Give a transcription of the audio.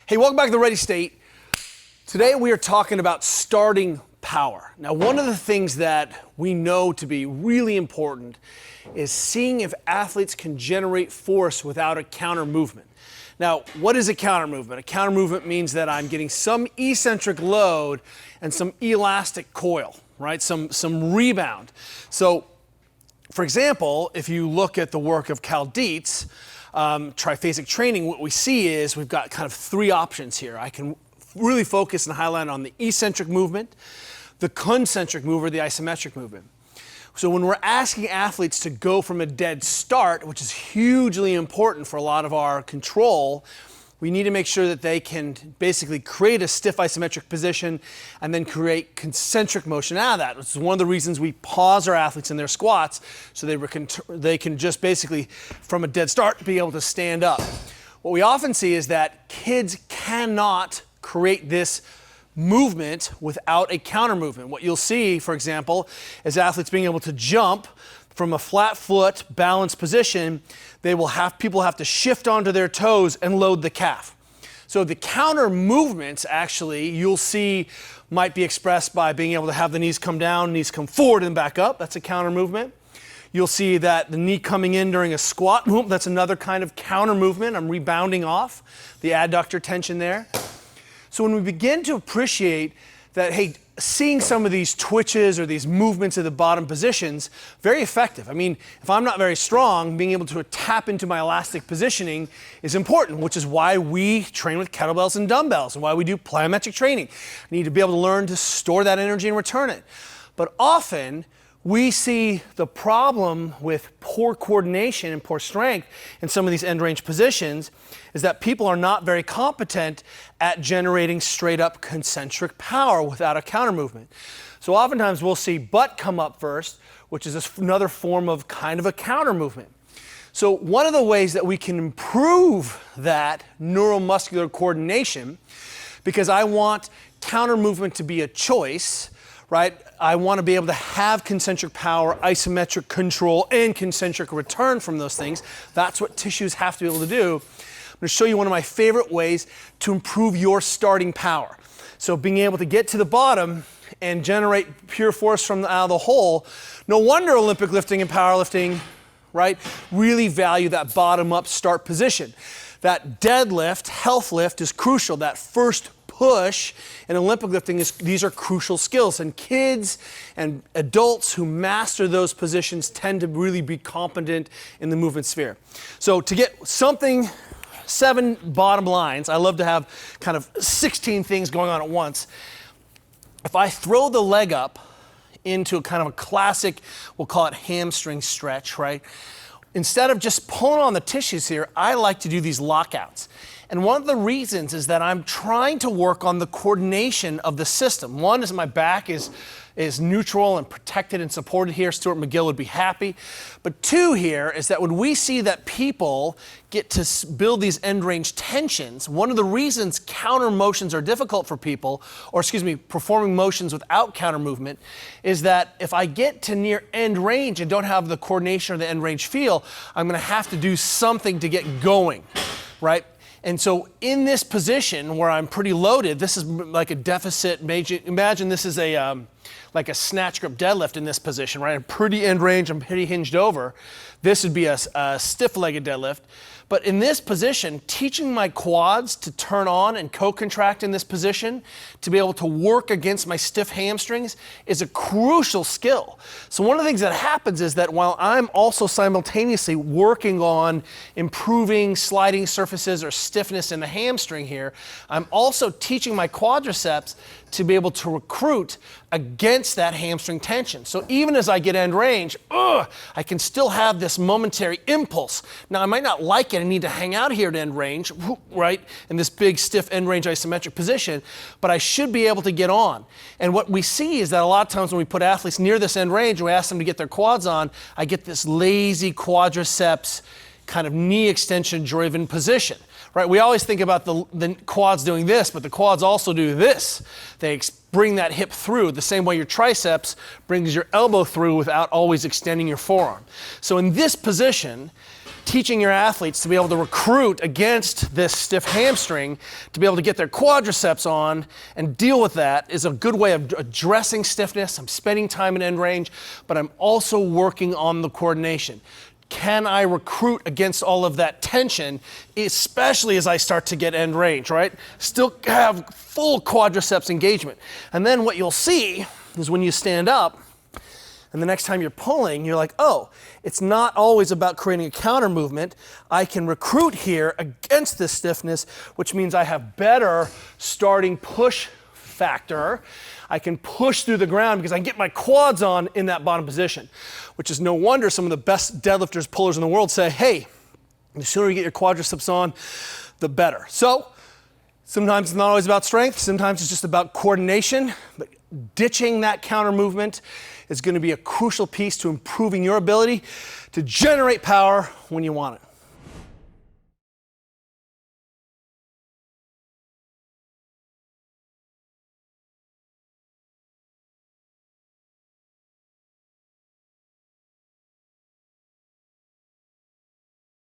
Hey, welcome back to the Ready State. Today we are talking about starting power. Now, one of the things that we know to be really important is seeing if athletes can generate force without a counter movement. Now, what is a counter movement? A counter movement means that I'm getting some eccentric load and some elastic coil, right? Some rebound. So, for example, if you look at the work of Cal Dietz, triphasic training, what we see is we've got kind of three options here. I can really focus and highlight on the eccentric movement, the concentric move, or the isometric movement. So when we're asking athletes to go from a dead start, which is hugely important for a lot of our control, we need to make sure that they can basically create a stiff isometric position and then create concentric motion out of that. Which is one of the reasons we pause our athletes in their squats so they can just basically, from a dead start, be able to stand up. What we often see is that kids cannot create this movement without a counter movement. What you'll see, for example, is athletes being able to jump from a flat foot balanced position. People have to shift onto their toes and load the calf. So the counter movements, actually, you'll see might be expressed by being able to have the knees come down, knees come forward and back up. That's a counter movement. You'll see that the knee coming in during a squat, that's another kind of counter movement. I'm rebounding off the adductor tension there. So when we begin to appreciate that, hey, seeing some of these twitches or these movements of the bottom positions, very effective. I mean, if I'm not very strong, being able to tap into my elastic positioning is important, which is why we train with kettlebells and dumbbells and why we do plyometric training. You need to be able to learn to store that energy and return it. But often, we see the problem with poor coordination and poor strength in some of these end range positions is that people are not very competent at generating straight up concentric power without a counter movement. So oftentimes we'll see butt come up first, which is another form of kind of a counter movement. So one of the ways that we can improve that neuromuscular coordination, because I want counter movement to be a choice, right? I want to be able to have concentric power, isometric control, and concentric return from those things. That's what tissues have to be able to do. I'm going to show you one of my favorite ways to improve your starting power. So being able to get to the bottom and generate pure force from out of the hole. No wonder Olympic lifting and powerlifting, right, really value that bottom-up start position. That deadlift, health lift is crucial. That first push in Olympic lifting, these are crucial skills, and kids and adults who master those positions tend to really be competent in the movement sphere. So to get something, 7 bottom lines, I love to have kind of 16 things going on at once. If I throw the leg up into a kind of a classic, we'll call it hamstring stretch, right? Instead of just pulling on the tissues here, I like to do these lockouts. And one of the reasons is that I'm trying to work on the coordination of the system. One is my back is neutral and protected and supported here. Stuart McGill would be happy. But 2 here is that when we see that people get to build these end range tensions, one of the reasons counter motions are difficult for people, or performing motions without counter movement, is that if I get to near end range and don't have the coordination or the end range feel, I'm going to have to do something to get going, right? And so in this position where I'm pretty loaded, this is like a deficit. Imagine this is like a snatch grip deadlift in this position, right? I'm pretty end range, I'm pretty hinged over. This would be a stiff-legged deadlift. But in this position, teaching my quads to turn on and co-contract in this position, to be able to work against my stiff hamstrings, is a crucial skill. So one of the things that happens is that while I'm also simultaneously working on improving sliding surfaces or stiffness in the hamstring here, I'm also teaching my quadriceps to be able to recruit against that hamstring tension. So even as I get end range, I can still have this momentary impulse. Now I might not like it, I need to hang out here at end range, right, in this big stiff end range isometric position, but I should be able to get on. And what we see is that a lot of times when we put athletes near this end range and we ask them to get their quads on, I get this lazy quadriceps kind of knee extension driven position. Right, we always think about the quads doing this, but the quads also do this. They bring that hip through the same way your triceps brings your elbow through without always extending your forearm. So in this position, teaching your athletes to be able to recruit against this stiff hamstring, to be able to get their quadriceps on and deal with that is a good way of addressing stiffness. I'm spending time in end range, but I'm also working on the coordination. Can I recruit against all of that tension, especially as I start to get end range, right? Still have full quadriceps engagement. And then what you'll see is when you stand up, and the next time you're pulling, you're like, oh, it's not always about creating a counter movement. I can recruit here against this stiffness, which means I have better starting push factor. I can push through the ground because I can get my quads on in that bottom position, which is no wonder some of the best deadlifters, pullers in the world say, hey, the sooner you get your quadriceps on, the better. So sometimes it's not always about strength. Sometimes it's just about coordination, but ditching that counter movement is going to be a crucial piece to improving your ability to generate power when you want it.